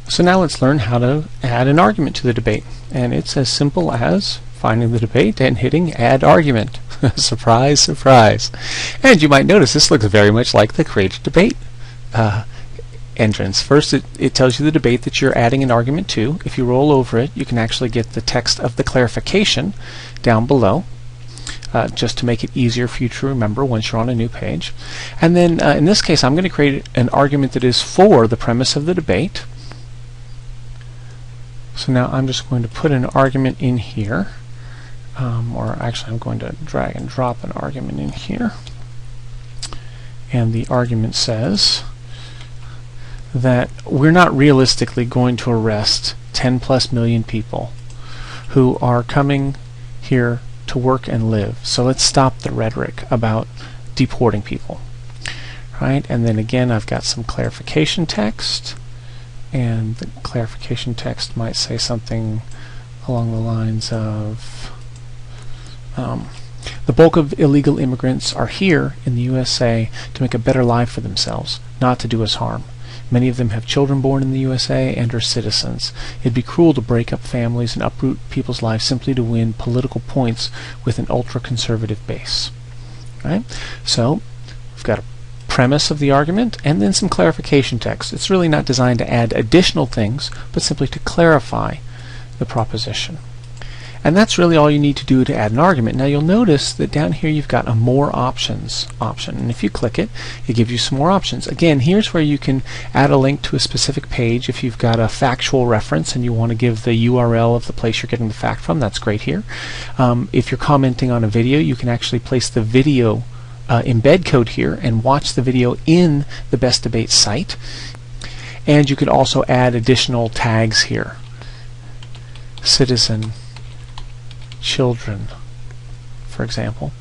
So now let's learn how to add an argument to the debate. And it's as simple as finding the debate and hitting Add Argument. Surprise, surprise. And you might notice this looks very much like the Create a Debate entrance. First, it tells you the debate that you're adding an argument to. If you roll over it, you can actually get the text of the clarification down below, just to make it easier for you to remember once you're on a new page. And then in this case, I'm going to create an argument that is for the premise of the debate. So now I'm just going to put an argument in here, or actually I'm going to drag and drop an argument in here. And the argument says that we're not realistically going to arrest 10+ million people who are coming here to work and live. So let's stop the rhetoric about deporting people. Right? And then again, I've got some clarification text. And the clarification text might say something along the lines of the bulk of illegal immigrants are here in the USA to make a better life for themselves, not to do us harm. Many of them have children born in the USA and are citizens. It'd be cruel to break up families and uproot people's lives simply to win political points with an ultra-conservative base. Right? So we've got a premise of the argument and then some clarification text. It's really not designed to add additional things, but simply to clarify the proposition. And that's really all you need to do to add an argument. Now you'll notice that down here you've got a More Options option, and if you click it, it gives you some more options. Again, here's where you can add a link to a specific page. If you've got a factual reference and you want to give the URL of the place you're getting the fact from, that's great here. If you're commenting on a video, you can actually place the video embed code here and watch the video in the BestDebates site. And you could also add additional tags here. Citizen, children, for example.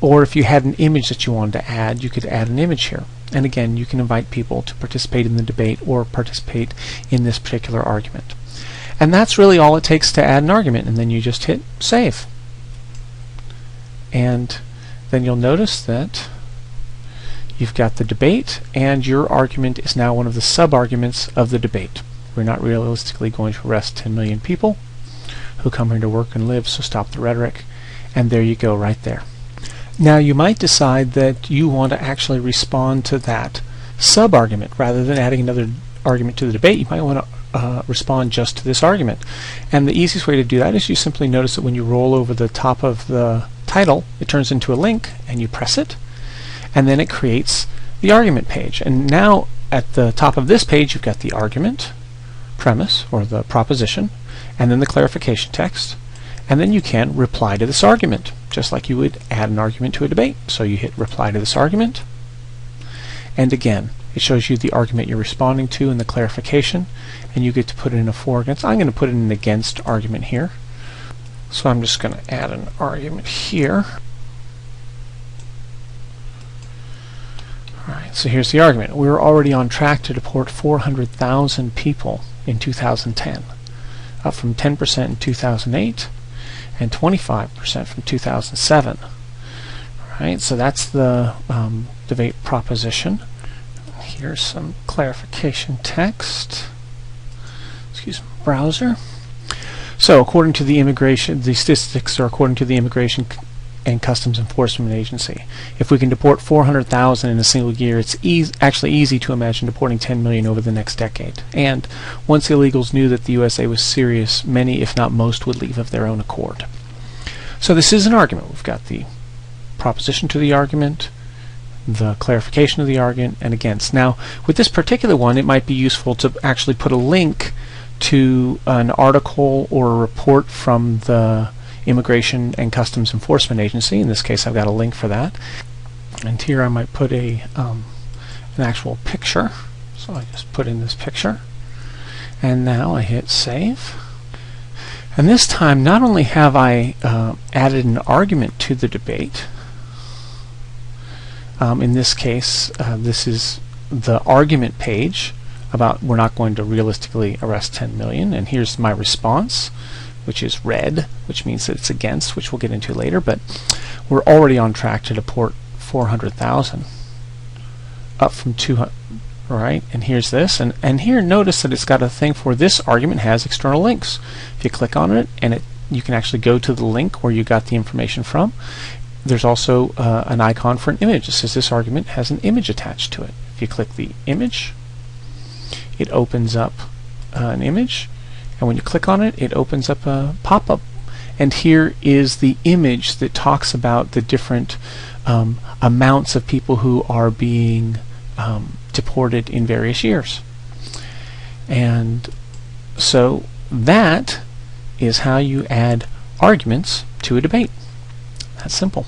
Or if you had an image that you wanted to add, you could add an image here. And again, you can invite people to participate in the debate or participate in this particular argument. And that's really all it takes to add an argument, and then you just hit Save. And then you'll notice that you've got the debate, and your argument is now one of the sub-arguments of the debate. We're not realistically going to arrest 10 million people who come here to work and live, so stop the rhetoric. And there you go, right there. Now you might decide that you want to actually respond to that sub-argument rather than adding another argument to the debate. You might want to respond just to this argument. And the easiest way to do that is you simply notice that when you roll over the top of the title, it turns into a link, and you press it, and then it creates the argument page. And now at the top of this page, you've got the argument, premise, or the proposition, and then the clarification text, and then you can reply to this argument, just like you would add an argument to a debate. So you hit reply to this argument, and again, it shows you the argument you're responding to and the clarification, and you get to put in a for against. I'm going to put in an against argument here. So I'm just going to add an argument here. Alright, so here's the argument. We're already on track to deport 400,000 people in 2010, up from 10% in 2008 and 25% from 2007. Alright, so that's the debate proposition. Here's some clarification text. Excuse me, browser. So according to the statistics are according to the Immigration and Customs Enforcement Agency. If we can deport 400,000 in a single year, it's actually easy to imagine deporting 10 million over the next decade. And once illegals knew that the USA was serious, many, if not most, would leave of their own accord. So this is an argument. We've got the proposition to the argument, the clarification of the argument, and against. Now, with this particular one, it might be useful to actually put a link to an article or a report from the Immigration and Customs Enforcement Agency. In this case, I've got a link for that. And here I might put an actual picture. So I just put in this picture. And now I hit save. And this time, not only have I added an argument to the debate, in this case, this is the argument page about we're not going to realistically arrest 10 million, and here's my response, which is red, which means that it's against, which we'll get into later, but we're already on track to deport 400,000, up from right? And here's this, and here notice that it's got a thing for this argument has external links. If you click on it, and you can actually go to the link where you got the information from. There's also an icon for an image. It says this argument has an image attached to it. If you click the image, it opens up an image, and when you click on it, it opens up a pop-up. And here is the image that talks about the different amounts of people who are being deported in various years. And so that is how you add arguments to a debate. That's simple.